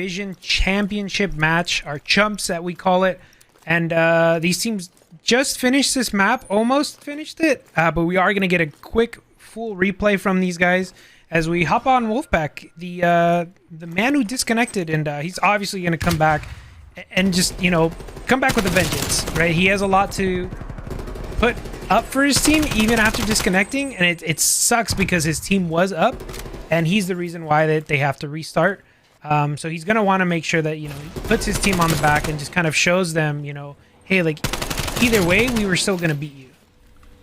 Division Championship match, our chumps that we call it. And these teams just finished this map, almost finished it, but we are going to get a quick full replay from these guys as we hop on Wolfpack, the man who disconnected, and he's obviously going to come back and just, you know, come back with a vengeance, right? He has a lot to put up for his team even after disconnecting, and it sucks because his team was up and he's the reason why they have to restart. So he's going to want to make sure that, you know, he puts his team on the back and just kind of shows them, you know, hey, like, either way, we were still going to beat you.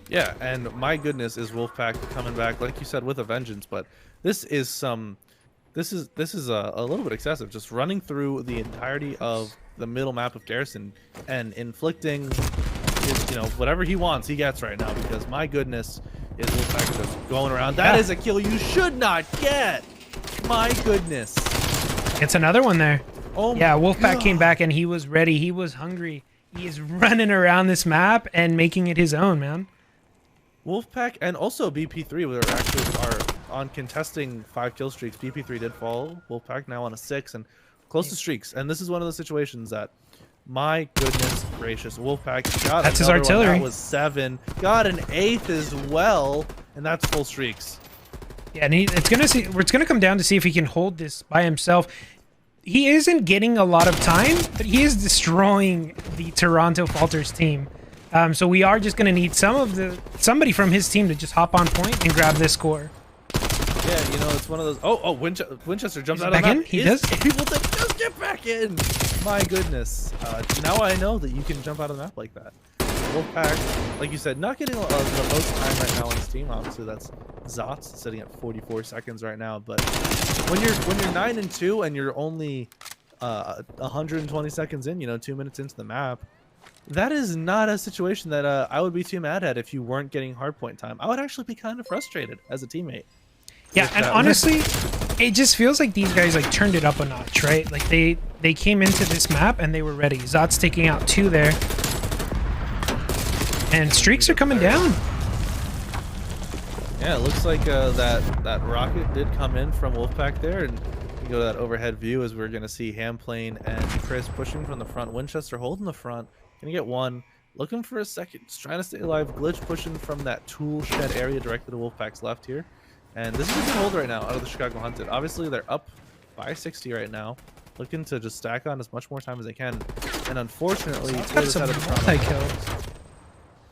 Yeah, and my goodness, is Wolfpack coming back, like you said, with a vengeance. But this is a little bit excessive, just running through the entirety of the middle map of Garrison and inflicting his, you know, whatever he wants, he gets right now. Because my goodness, is Wolfpack just going around. That is a kill you should not get. My goodness. It's another one there. Oh yeah, Wolfpack God. came back and he was ready. He was hungry. He is running around this map and making it his own, man. Wolfpack and also BP3 are on contesting 5 kill streaks. BP3 did fall. Wolfpack now on a 6 and close to streaks. And this is one of the situations that, my goodness gracious, Wolfpack got that's his artillery. One. That was 7. Got an 8th as well, and that's full streaks. Yeah, and it's gonna come down to see if he can hold this by himself. He isn't getting a lot of time, but he is destroying the Toronto Falters team. So we are just gonna need somebody from his team to just hop on point and grab this score. Yeah, you know, it's one of those. Oh, Winchester jumps out back of the in. map. He does. Able to just get back in. My goodness. Now I know that you can jump out of the map like that. Wolfpack, like you said, not getting the most time right now on his team. Obviously, that's Zotz sitting at 44 seconds right now. But when you're 9-2 and you're only 120 seconds in, you know, 2 minutes into the map, that is not a situation that I would be too mad at if you weren't getting hardpoint time. I would actually be kind of frustrated as a teammate. Yeah, and honestly, it just feels like these guys like turned it up a notch, right? Like they came into this map and they were ready. Zot's taking out 2 there. And streaks are coming down. Yeah, it looks like that rocket did come in from Wolfpack there, and you go to that overhead view as we're gonna see Hamplane and Chris pushing from the front. Winchester holding the front, gonna get 1, looking for a second, just trying to stay alive. Glitch pushing from that tool shed area directly to Wolfpack's left here, and this is a good hold right now out of the Chicago Hunted. Obviously, they're up by 60 right now, looking to just stack on as much more time as they can, and unfortunately,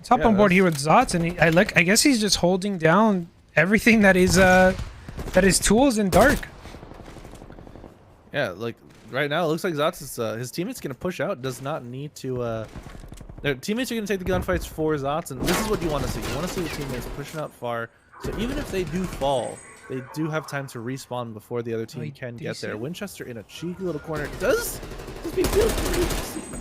Let's hop on board here with Zotz, and I guess he's just holding down everything that is tools in dark. Yeah, like right now it looks like Zotz is his teammate's gonna push out. Does not need to. Their teammates are gonna take the gunfights for Zotz, and this is what you want to see. You want to see the teammates pushing out far, so even if they do fall, they do have time to respawn before the other team can get there. Winchester in a cheeky little corner. Does be feel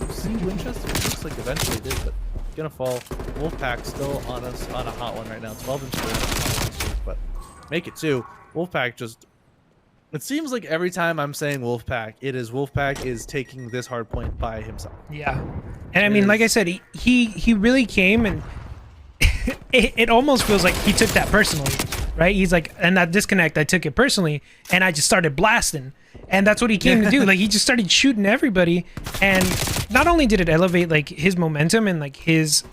see Winchester? It looks like eventually it did, but gonna fall. Wolfpack still on a hot one right now. 12 and 4, but make it 2. Wolfpack just. It seems like every time I'm saying Wolfpack, it is Wolfpack is taking this hard point by himself. Yeah, and I mean, like I said, he really came, and it almost feels like he took that personally, right? He's like, and that disconnect, I took it personally, and I just started blasting, and that's what he came to do. Like he just started shooting everybody, and not only did it elevate like his momentum and like his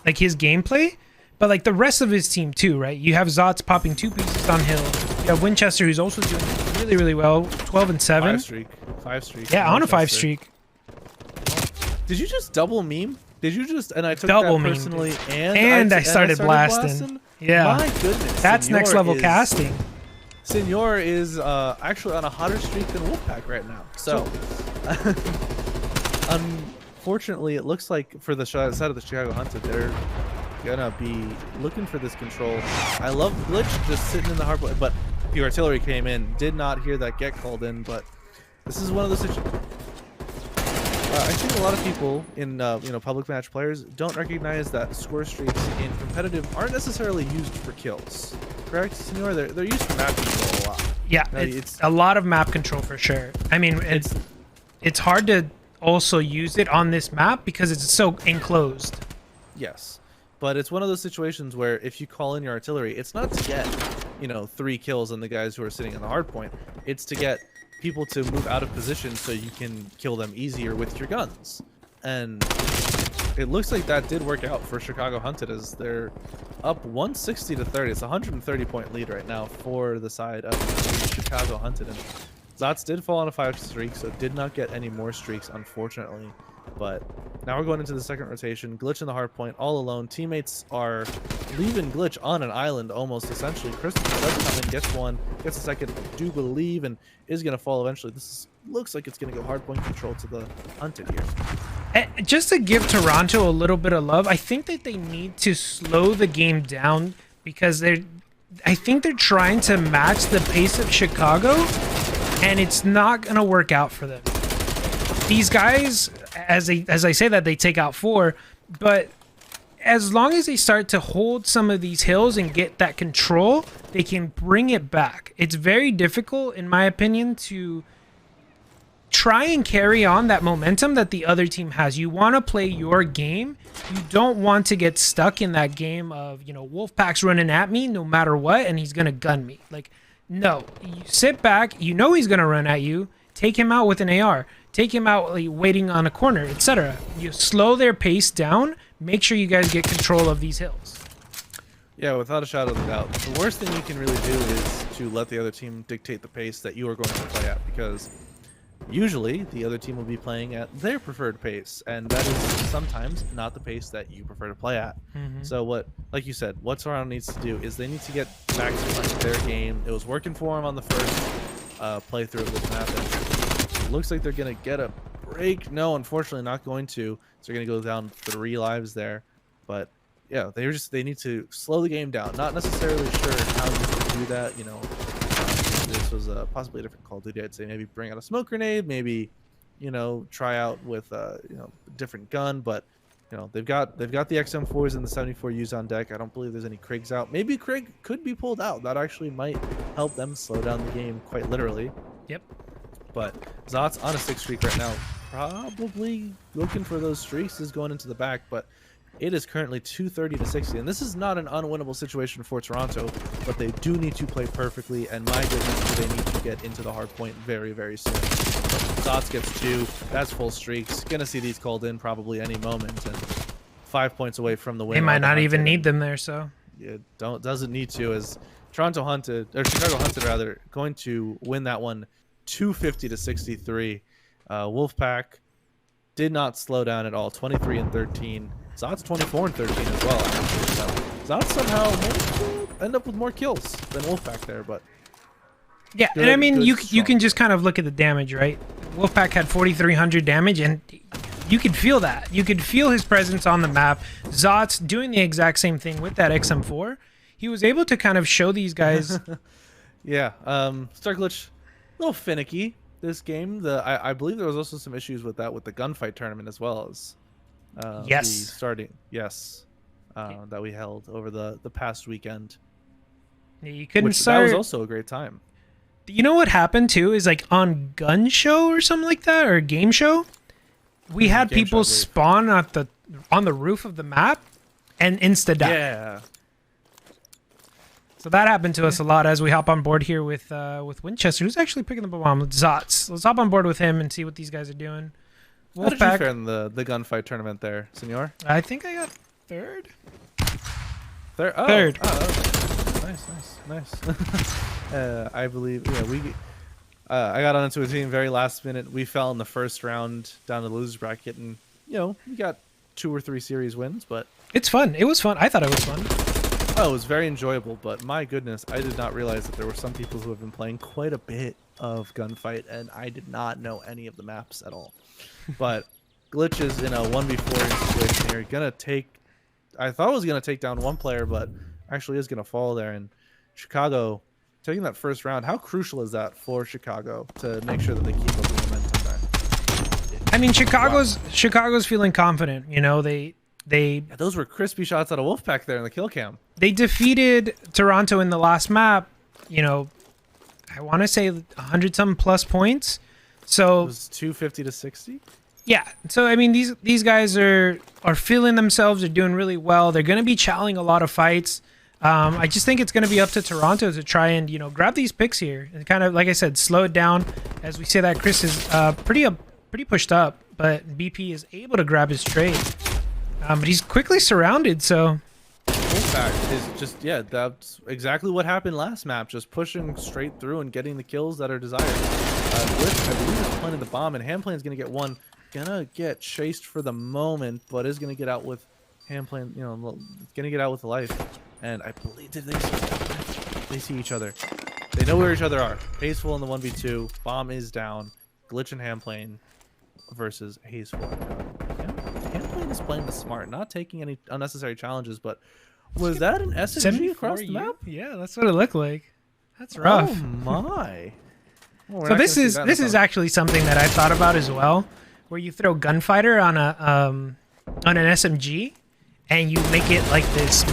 gameplay, but like the rest of his team too, right? You have Zotz popping 2 pieces on hill. You have Winchester, who's also doing really, really well, 12 and 7. 5 streak. Yeah, on a 5 streak. Did you just double meme? Did you just? And I took double that personally, and I started blasting. Yeah, my goodness, that's Senor next level casting. Senor is actually on a hotter streak than Wolfpack right now. So, unfortunately, it looks like for the side of the Chicago Hunted, they're gonna be looking for this control. I love Glitch just sitting in the hard point, but the artillery came in. Did not hear that get called in, but this is one of those situations. I think a lot of people in public match players don't recognize that score streaks in competitive aren't necessarily used for kills. Correct, Senor? They're used for map control a lot. Yeah, it's a lot of map control for sure. I mean, it's hard to also use it on this map because it's so enclosed. Yes, but it's one of those situations where if you call in your artillery, it's not to get 3 kills on the guys who are sitting in the hard point. It's to get people to move out of position so you can kill them easier with your guns. And it looks like that did work out for Chicago Hunted, as they're up 160 to 30. It's a 130-point lead right now for the side of Chicago Hunted. And Zots did fall on a 5 streak, so did not get any more streaks, unfortunately. But now we're going into the second rotation. Glitch in the hard point, all alone. Teammates are leaving Glitch on an island, almost essentially. Christopher does come in, gets one, gets a second, I do believe, and is going to fall eventually. Looks like it's going to go hard point control to the Hunted here. Just to give Toronto a little bit of love, I think that they need to slow the game down, because I think they're trying to match the pace of Chicago, and it's not going to work out for them. These guys, as I say that, they take out 4, but as long as they start to hold some of these hills and get that control, they can bring it back. It's very difficult, in my opinion, to try and carry on that momentum that the other team has. You want to play your game. You don't want to get stuck in that game of, Wolfpack's running at me no matter what, and he's going to gun me. Like, no. You sit back. You know he's going to run at you. Take him out with an AR. Take him out waiting on a corner, etc. You slow their pace down. Make sure you guys get control of these hills. Yeah, without a shadow of a doubt. The worst thing you can really do is to let the other team dictate the pace that you are going to play at, because usually the other team will be playing at their preferred pace, and that is sometimes not the pace that you prefer to play at. So like you said, what Toronto needs to do is they need to get back to their game. It was working for them on the first playthrough of this map, and it looks like they're going to get a break. No, unfortunately not going to. So they're going to go down 3 lives there. But yeah, they need to slow the game down. Not necessarily sure how you can do that. This was possibly a different Call of Duty. I'd say maybe bring out a smoke grenade, maybe try out with a different gun. But they've got the XM4s and the 74Us on deck. I don't believe there's any Krigs out. Maybe Krig could be pulled out. That actually might help them slow down the game quite literally. Yep. But Zots on a 6 streak right now, probably looking for those streaks, is going into the back. But it is currently 230 to 60, and this is not an unwinnable situation for Toronto, but they do need to play perfectly, and my goodness, they need to get into the hard point very, very soon. Zots gets 2, that's full streaks, gonna see these called in probably any moment, and 5 points away from the win. They might not even need them there, so it doesn't need to, as Chicago Hunted rather, going to win that one 250 to 63. Wolfpack did not slow down at all, 23 and 13. Zots 24 and 13 as well. So Zots somehow managed to end up with more kills than Wolfpack there, but yeah. And I mean, you can just kind of look at the damage, right? Wolfpack had 4,300 damage, and you could feel that. You could feel his presence on the map. Zots doing the exact same thing with that XM4. He was able to kind of show these guys. Yeah. Star Glitch, a little finicky this game. I believe there was also some issues with that with the gunfight tournament as well as. Yes. That we held over the past weekend. Yeah, you couldn't That was also a great time. You know what happened too is like on Gun Show or something like that, or Game Show, we had people spawn on the roof of the map and insta die. Yeah. So that happened to us a lot as we hop on board here with Winchester, who's actually picking up a bomb. Zots. Let's hop on board with him and see what these guys are doing. How did you fare in the gunfight tournament there, Senor? I think I got third. Third. Oh, third. Oh, nice. I believe. Yeah, I got onto a team very last minute. We fell in the first round down to the losers bracket, and we got 2 or 3 series wins. But it's fun. It was fun. I thought it was fun. Oh, it was very enjoyable. But my goodness, I did not realize that there were some people who have been playing quite a bit of gunfight, and I did not know any of the maps at all. But Glitch is in a 1v4 situation here. I thought it was gonna take down one player, but actually is gonna fall there. And Chicago taking that first round. How crucial is that for Chicago to make sure that they keep up the momentum there? I mean, Chicago's feeling confident. Yeah, those were crispy shots out of Wolfpack there in the kill cam. They defeated Toronto in the last map. I want to say 100-some plus points. So it was 250 to 60. Yeah. So I mean, these guys are feeling themselves. They're doing really well. They're going to be challenging a lot of fights. I just think it's going to be up to Toronto to try and, you know, grab these picks here and kind of, like I said, slow it down. As we say that, Chris is pretty pushed up, but BP is able to grab his trade. But he's quickly surrounded, so... Wolfpack is just, yeah, that's exactly what happened last map. Just pushing straight through and getting the kills that are desired. Glitch, I believe, is planting the bomb, and Handplane's going to get one. Gonna get chased for the moment, but is going to get out with Handplane, you know, going to get out with a life. And I believe, did they see each other? They see each other. They know where each other are. Hazeful in the 1v2. Bomb is down. Glitch and Handplane versus Hazeful. Handplane is playing the smart, not taking any unnecessary challenges, but was that an SMG across the map? Yeah, that's what it looked like. That's rough. Oh my. Well, so this is actually something that I thought about as well, where you throw Gunfighter on an SMG and you make it like this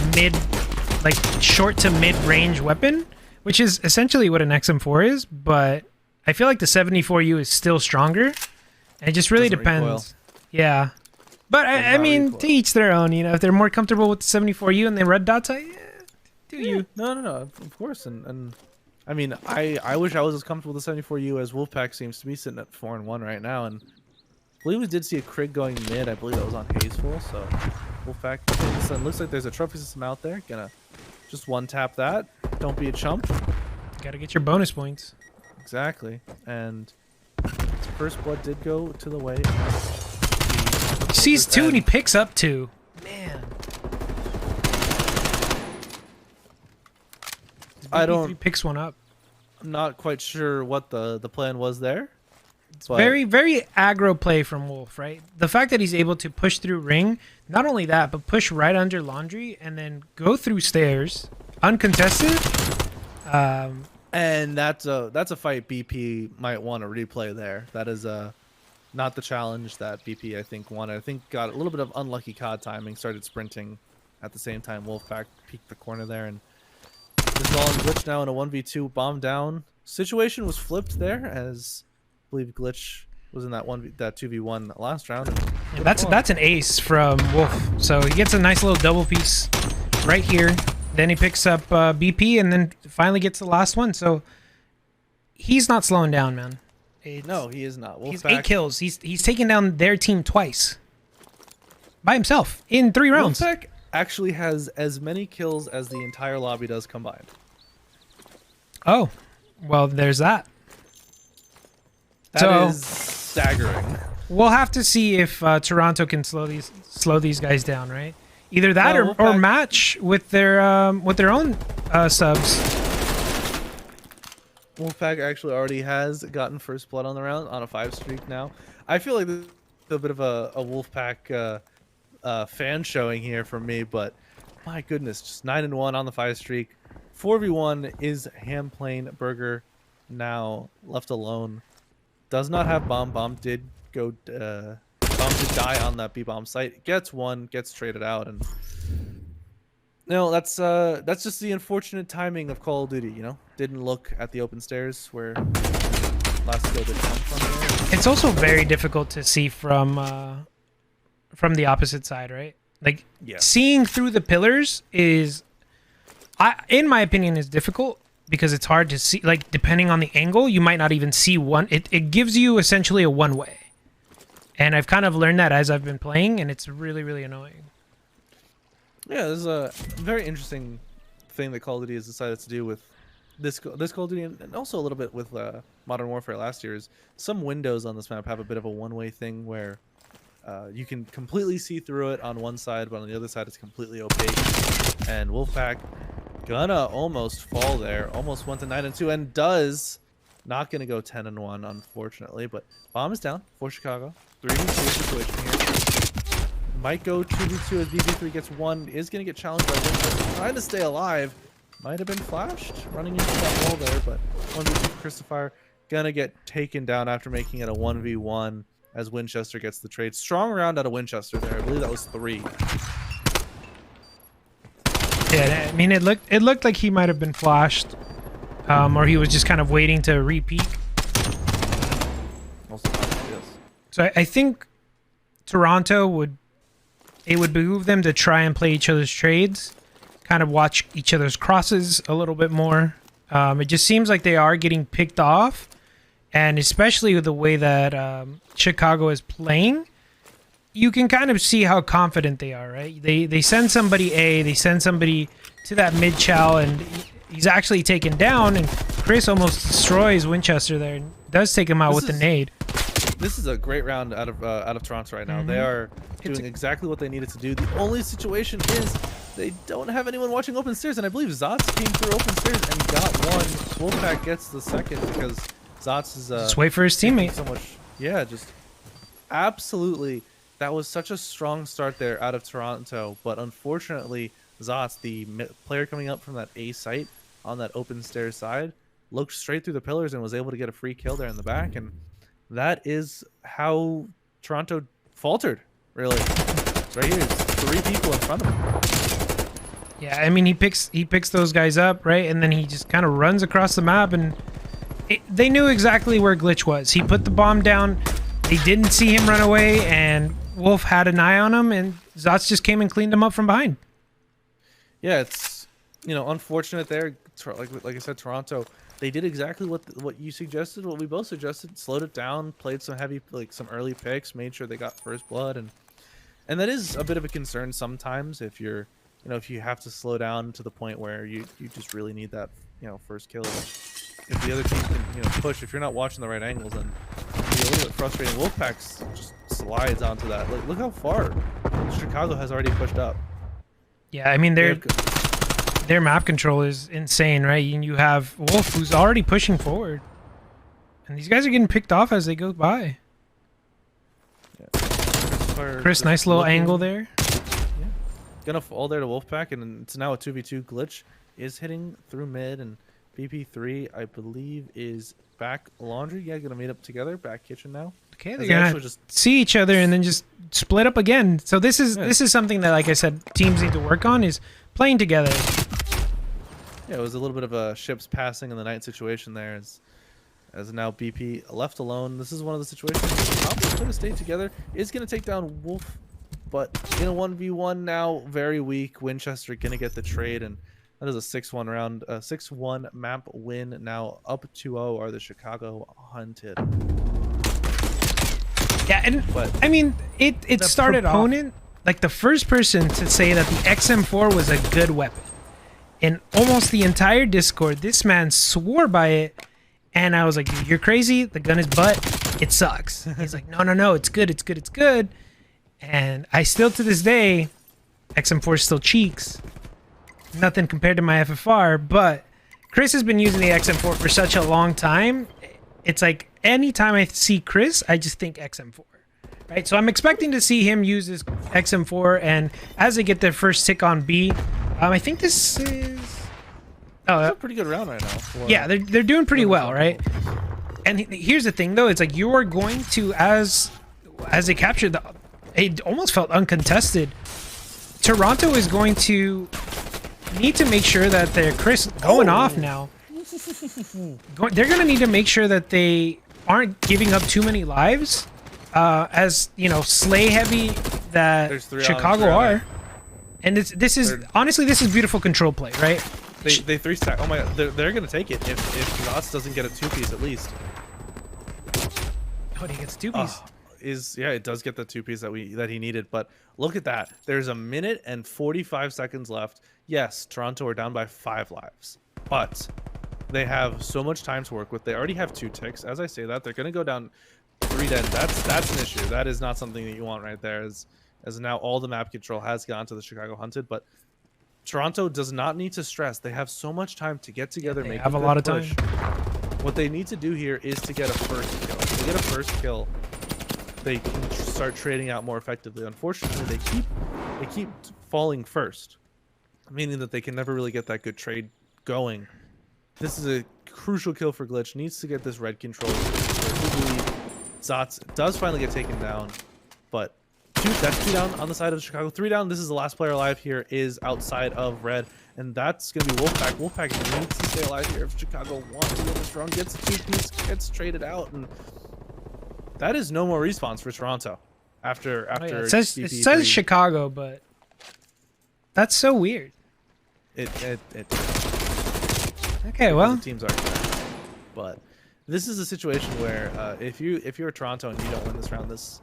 short to mid range weapon, which is essentially what an XM4 is, but I feel like the 74U is still stronger. And it just really depends. Recoil. Yeah. But I mean, recoil. To each their own, you know, if they're more comfortable with the 74U and the red dots, you. No, of course. And I mean, I wish I was as comfortable with the 74U as Wolfpack seems to be, sitting at 4-1 right now. And I believe we did see a Krig going mid. I believe that was on Hazeful. So Wolfpack, looks like there's a trophy system out there. Gonna just one tap that. Don't be a chump. Gotta get your bonus points. Exactly. And first blood did go to the way. He sees 2 and he picks up 2. Man. I don't. He picks one up. I'm not quite sure what the plan was there. It's very, very aggro play from Wolf, right? The fact that he's able to push through ring, not only that, but push right under laundry and then go through stairs, uncontested. And that's a fight BP might want to replay there. That is not the challenge that BP I think wanted. I think got a little bit of unlucky COD timing. Started sprinting at the same time. Wolfpack peeked the corner there, and this all on Glitch now in a 1v2 bomb down. Situation was flipped there, as I believe Glitch was in that 2v1 last round. And that's an ace from Wolf. So he gets a nice little double piece right here. Then he picks up BP and then finally gets the last one. So he's not slowing down, man. No, he is not. He's 8 kills. He's taken down their team twice by himself in 3 rounds. Wolfpack actually has as many kills as the entire lobby does combined. Oh, well, there's that. That is staggering. We'll have to see if Toronto can slow these guys down, right? Either that or match with their own subs. Wolfpack actually already has gotten first blood on the round on a 5 streak now. I feel like this is a bit of a Wolfpack fan showing here from me, but my goodness, just 9-1 on the 5 streak. 4v1 is Handplane Burger now left alone. Does not have bomb. Bomb did go. Bomb did die on that B-bomb site. Gets one. Gets traded out, and no, that's just the unfortunate timing of Call of Duty. You know, didn't look at the open stairs where last kill did come from. It's also very difficult to see from the opposite side, right? Like seeing through the pillars is, in my opinion, is difficult. Because it's hard to see, like, depending on the angle, you might not even see one. It gives you essentially a one-way. And I've kind of learned that as I've been playing, and it's really, really annoying. Yeah, there's a very interesting thing that Call of Duty has decided to do with this Call of Duty, and also a little bit with Modern Warfare last year, is some windows on this map have a bit of a one-way thing where you can completely see through it on one side, but on the other side it's completely opaque. And Wolfpack gonna almost fall there. Almost went to 9-2 and does. Not gonna go 10-1, unfortunately. But bomb is down for Chicago. 3v2 situation here. Might go 2v2 as BB3 gets one. Is gonna get challenged by Winchester. Trying to stay alive. Might have been flashed. Running into that wall there, but 1v2 for Christopher. Gonna get taken down after making it a 1v1 as Winchester gets the trade. Strong round out of Winchester there. I believe that was 3. Yeah, I mean, it looked like he might have been flashed, or he was just kind of waiting to repeat. So I think Toronto would behoove them to try and play each other's trades, kind of watch each other's crosses a little bit more. It just seems like they are getting picked off, and especially with the way that Chicago is playing, you can kind of see how confident they are, right? They send somebody A, they send somebody to that mid chow, and he's actually taken down, and Chris almost destroys Winchester there and does take him out with the nade. This is a great round out of Toronto right now. They are doing exactly what they needed to do. The only situation is they don't have anyone watching open stairs, and I believe Zots came through open stairs and got one. Wolfpack gets the second because Zots is just wait for his teammate. So much, yeah, just absolutely. That was such a strong start there out of Toronto, but unfortunately, Zots, the player coming up from that A site on that open stairs side, looked straight through the pillars and was able to get a free kill there in the back, and that is how Toronto faltered. Really, it's right here. It's 3 people in front of him. Yeah, I mean, he picks those guys up, right, and then he just kind of runs across the map, and they knew exactly where Glitch was. He put the bomb down. They didn't see him run away, and Wolf had an eye on him, and Zots just came and cleaned him up from behind. Yeah, it's unfortunate there. Like I said, Toronto, they did exactly what you suggested, what we both suggested. Slowed it down, played some some early picks, made sure they got first blood, and that is a bit of a concern sometimes if you're if you have to slow down to the point where you just really need that first kill. If the other team can push, if you're not watching the right angles, then it'll be a little bit frustrating. Wolfpack just slides onto that. Look how far Chicago has already pushed up. Yeah, I mean their map control is insane, right? And you have Wolf who's already pushing forward, and these guys are getting picked off as they go by. Yeah. Chris, nice little angle there. Yeah. Gonna fall there to Wolfpack, and it's now a 2v2. Glitch is hitting through mid, and BP3, I believe, is back laundry. Yeah, gonna meet up together, back kitchen now. Okay, they're gonna just see each other and then just split up again. So this is something that, like I said, teams need to work on, is playing together. Yeah, it was a little bit of a ships passing in the night situation there, as now BP left alone. This is one of the situations probably could have stayed together. Is gonna take down Wolf, but in a 1v1 now, very weak. Winchester gonna get the trade, and that is a 6-1 round, 6-1 map win. Now up 2-0 are the Chicago Hunted. Yeah, and I mean, it started opponent, like the first person to say that the XM4 was a good weapon. In almost the entire Discord, this man swore by it, and I was like, dude, you're crazy. The gun is butt. It sucks. He's like, no, it's good, it's good, it's good. And I still, to this day, XM4 is still cheeks. Nothing compared to my FFR, but Chris has been using the XM4 for such a long time. It's like anytime I see Chris, I just think XM4, right? So I'm expecting to see him use his XM4, and as they get their first tick on B, I think this is a pretty good round right now. Yeah, they're doing pretty well, right? And here's the thing, though, it's like you are going to, as they capture it almost felt uncontested. Toronto is going to need to make sure that they're going off now. They're going to need to make sure that they aren't giving up too many lives, as slay heavy that Chicago are. And this is honestly, this is beautiful control play, right? They 3-stack. Oh my god, they're going to take it if Zots doesn't get a 2-piece at least. Oh, he gets 2-piece. It does get the 2-piece that he needed, but look at that. There's a minute and 45 seconds left. Yes, Toronto are down by 5 lives, but they have so much time to work with. They already have 2 ticks. As I say that, they're going to go down 3 dead. That's an issue. That is not something that you want right there, as now all the map control has gone to the Chicago Hunted, but Toronto does not need to stress. They have so much time to get together, make a lot of time. What they need to do here is to get a first kill. If they get a first kill, they can start trading out more effectively. Unfortunately, they keep falling first, meaning that they can never really get that good trade going. This is a crucial kill for Glitch. Needs to get this red control. Zots does finally get taken down, but that's 2 down on the side of Chicago. 3 down. This is the last player alive here, is outside of red, and that's going to be Wolfpack. Wolfpack needs to stay alive here if Chicago wants to win this round. Gets a 2-piece, gets traded out, and that is no more respawns for Toronto after it says Chicago, but that's so weird. It Okay, well, the teams are connected. But this is a situation where if you're Toronto and you don't win this round, this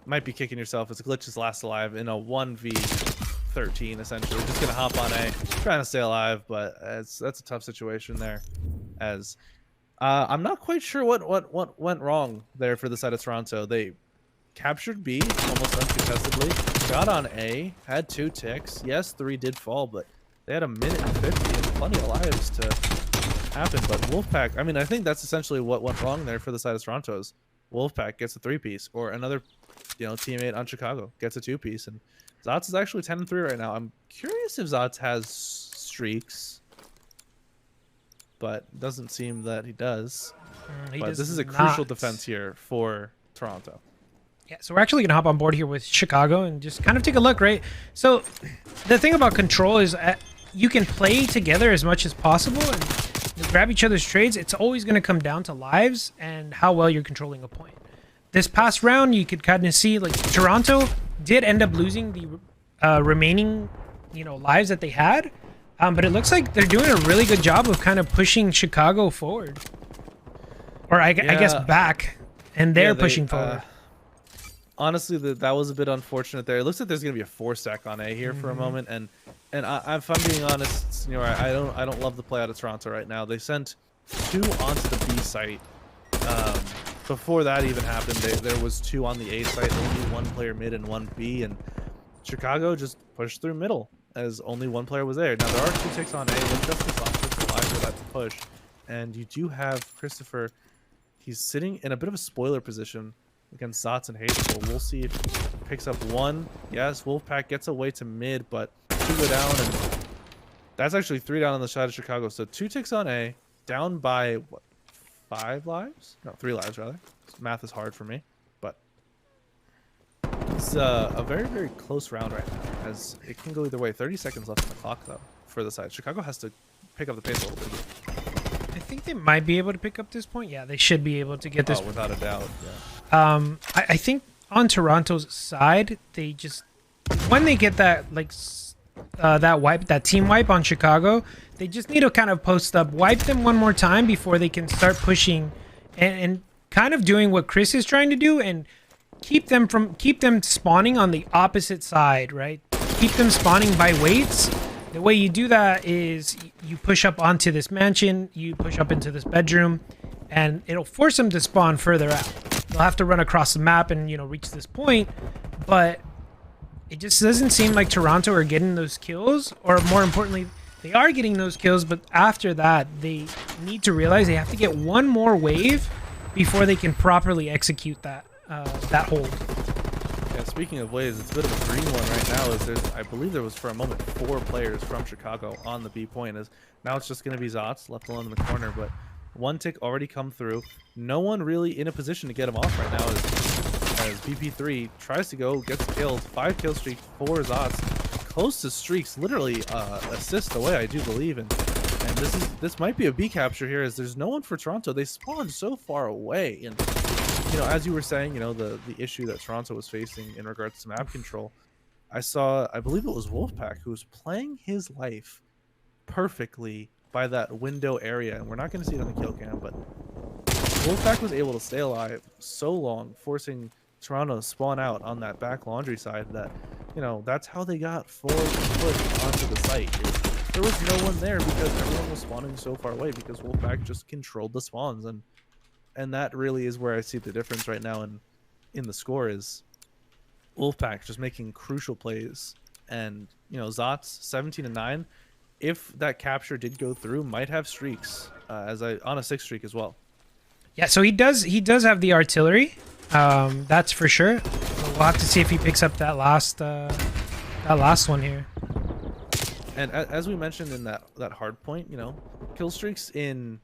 might be kicking yourself as glitches last alive in a 1v13 essentially. Just gonna hop on A, trying to stay alive, but that's a tough situation there. As I'm not quite sure what went wrong there for the side of Toronto. They captured B almost uncontestedly, got on A, had 2 ticks. Yes, 3 did fall, but they had a minute and 50 and plenty of lives to happen. But Wolfpack, I mean, I think that's essentially what went wrong there for the side of Toronto's. Wolfpack gets a 3-piece, or another, teammate on Chicago gets a 2-piece, and Zots is actually 10-3 right now. I'm curious if Zots has streaks, but doesn't seem that he does. But this is a crucial defense here for Toronto. Yeah, so we're actually going to hop on board here with Chicago and just kind of take a look, right? So the thing about control is you can play together as much as possible and grab each other's trades. It's always going to come down to lives and how well you're controlling a point. This past round, you could kind of see, like, Toronto did end up losing the remaining, lives that they had. But it looks like they're doing a really good job of kind of pushing Chicago forward. Or I guess back. And they're pushing forward. Honestly, that was a bit unfortunate there. It looks like there's gonna be a 4-stack on A here for a moment, and if I'm being honest, Senor, I don't love the play out of Toronto right now. They sent 2 onto the B site. Before that even happened, there was 2 on the A site, only 1 player mid and 1 B, and Chicago just pushed through middle as only 1 player was there. Now there are 2 ticks on A. Look, just the alive for that push, and you do have Christopher. He's sitting in a bit of a spoiler position against Zots and Hateful. We'll see if he picks up 1. Yes, Wolfpack gets away to mid, but 2 go down, and that's actually 3 down on the side of Chicago. So 2 ticks on A, down by, what, 5 lives? No, 3 lives, rather. Math is hard for me, but it's a very, very close round right now, as it can go either way. 30 seconds left on the clock, though, for the side. Chicago has to pick up the pace a little bit. I think they might be able to pick up this point. Yeah, they should be able to get this. Oh, without a doubt, yeah. I think on Toronto's side, they just, when they get that that team wipe on Chicago, they just need to kind of post up, wipe them one more time before they can start pushing and kind of doing what Chris is trying to do and keep them spawning on the opposite side, right? Keep them spawning by weights. The way you do that is you push up onto this mansion, you push up into this bedroom, and it'll force them to spawn further out. They'll have to run across the map and, reach this point, but it just doesn't seem like Toronto are getting those kills, or more importantly, they are getting those kills, but after that, they need to realize they have to get 1 more wave before they can properly execute that hold. Yeah, speaking of waves, it's a bit of a green one right now. I believe there was for a moment 4 players from Chicago on the B point. As now it's just going to be Zots left alone in the corner, but 1 tick already come through. No one really in a position to get him off right now as BP3 tries to go, gets killed. 5 kill streak for Zots. Close to streaks, literally assist away, I do believe. And this might be a B capture here, as there's no one for Toronto. They spawned so far away. And as you were saying, the issue that Toronto was facing in regards to map control, I believe it was Wolfpack who was playing his life perfectly by that window area, and we're not going to see it on the kill cam, but Wolfpack was able to stay alive so long, forcing Toronto to spawn out on that back laundry side that, that's how they got 4 foot onto the site. There was no one there because everyone was spawning so far away because Wolfpack just controlled the spawns, and that really is where I see the difference right now in the score is Wolfpack just making crucial plays, and Zots 17-9. If that capture did go through, might have streaks on a 6 streak as well. Yeah, so he does have the artillery, that's for sure. So we'll have to see if he picks up that last one here. And as we mentioned in that hard point, kill streaks in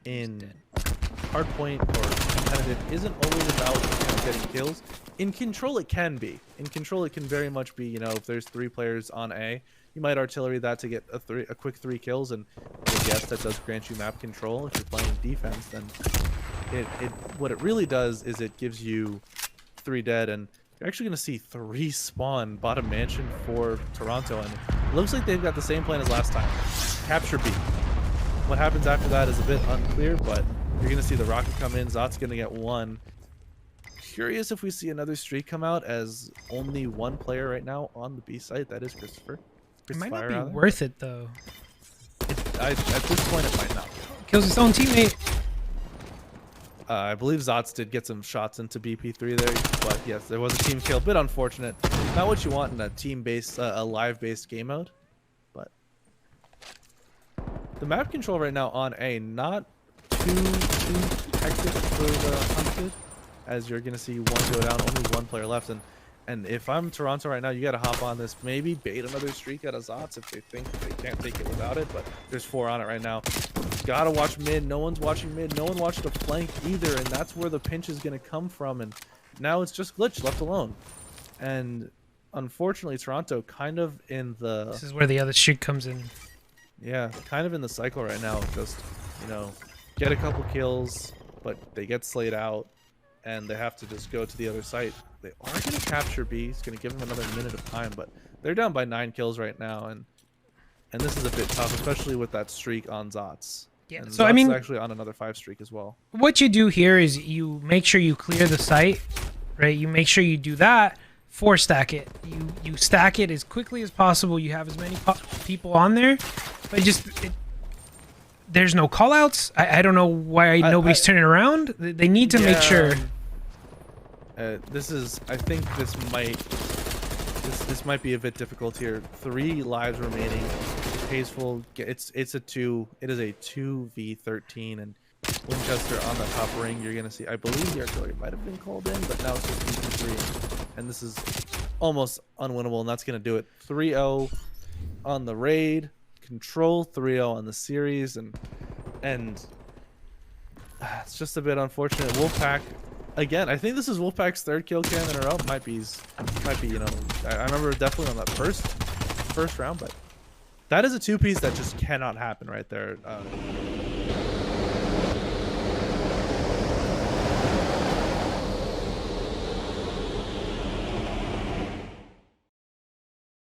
hard point or competitive isn't always about getting kills. In control, it can be. In control, it can very much be. If there's 3 players on A, you might artillery that to get a quick 3 kills, and I guess that does grant you map control. If you're playing defense, then what it really does is it gives you 3 dead, and you're actually going to see 3 spawn bottom mansion for Toronto, and Looks like they've got the same plan as last time. Capture B. What happens after that is a bit unclear, but you're going to see the rocket come in. Zot's going to get one. Curious if we see another streak come out, as only one player right now on the B site. That is Christopher. It might not Christopher, be worth it though. At this point, it might not. Kills his own teammate. I believe Zots did get some shots into BP3 there, but yes, there was a team kill. Bit unfortunate. Not what you want in a team-based, a live-based game mode. But the map control right now on A, not too hectic for the Hunted, as you're gonna see one go down, only one player left, and if I'm Toronto right now, you gotta hop on this, maybe bait another streak out of Zots if they think they can't take it without it, but there's 4 on it right now. Gotta watch mid. No one's watching mid. No one watched the flank either, and that's where the pinch is gonna come from. And now it's just Glitch left alone. And unfortunately, Toronto kind of in the. This is where the other streak comes in. Yeah, kind of in the cycle right now. Just, you know, get a couple kills, but they get slayed out, and they have to just go to the other site. They are gonna capture B. It's gonna give them another minute of time, but they're down by 9 kills right now, and this is a bit tough, especially with that streak on Zots. Yeah, and so Zots I mean, is actually on another 5 streak as well. What you do here is you make sure you clear the site, right? You make sure you do that, 4 stack it. You stack it as quickly as possible. You have as many people on there, but there's no callouts. I don't know why nobody's turning around. They need to make sure. This is. I think this might be a bit difficult here. 3 lives remaining. Hazeful, it's a 2. It is a 2v13, and Winchester on the top ring. You're gonna see. I believe the artillery might have been called in, but now it's just BP3, and this is almost unwinnable, and that's gonna do it. 3-0 on the raid, control 3-0 on the series, and it's just a bit unfortunate. Wolfpack. Again, I think this is Wolfpack's 3rd kill cam in a row. Might be, you know, I remember definitely on that first round, but that is a 2-piece that just cannot happen right there.